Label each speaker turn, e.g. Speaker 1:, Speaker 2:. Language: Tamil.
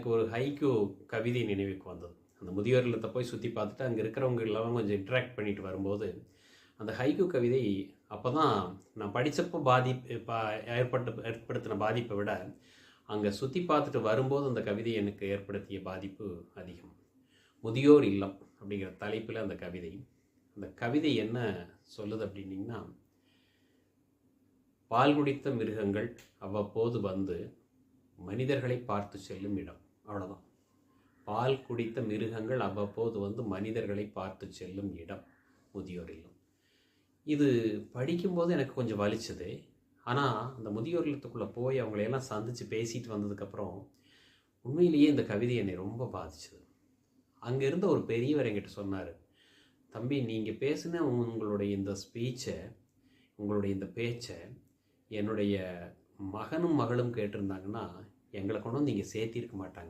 Speaker 1: எனக்கு ஒரு ஹைக்கூ கவிதை நினைவுக்கு வந்தது. அந்த முதியோர் இல்லத்தை போய் சுற்றி பார்த்துட்டு அங்கே இருக்கிறவங்க எல்லாம் கொஞ்சம் இன்ட்ராக்ட் பண்ணிட்டு வரும்போது அந்த ஹைக்கூ கவிதை அப்போ தான் நான் படித்தப்போ ஏற்படுத்தின பாதிப்பை விட அங்கே சுற்றி பார்த்துட்டு வரும்போது அந்த கவிதை எனக்கு ஏற்படுத்திய பாதிப்பு அதிகம். முதியோர் இல்லம் அப்படிங்கிற தலைப்பில் அந்த கவிதை என்ன சொல்லுது அப்படின்னிங்கன்னா, பால் குடித்த மிருகங்கள் அவ்வப்போது வந்து மனிதர்களை பார்த்து செல்லும் இடம். அவ்வளோதான். பால் குடித்த மிருகங்கள் அவ்வப்போது வந்து மனிதர்களை பார்த்து செல்லும் இடம் முதியோர் இல்லம். இது படிக்கும்போது எனக்கு கொஞ்சம் வலிச்சது. ஆனால் அந்த முதியோர் இல்லத்துக்குள்ளே போய் அவங்களையெல்லாம் சந்தித்து பேசிட்டு வந்ததுக்கப்புறம் உண்மையிலேயே இந்த கவிதை என்னை ரொம்ப பாதிச்சது. அங்கே இருந்த ஒரு பெரியவர் என்கிட்ட சொன்னார், தம்பி நீங்கள் பேசின உங்களுடைய இந்த ஸ்பீச்சை, உங்களுடைய இந்த பேச்சை என்னுடைய மகனும் மகளும் கேட்டிருந்தாங்கன்னா எங்களை கொண்டு வந்து இங்கே சேர்த்திருக்க மாட்டாங்க.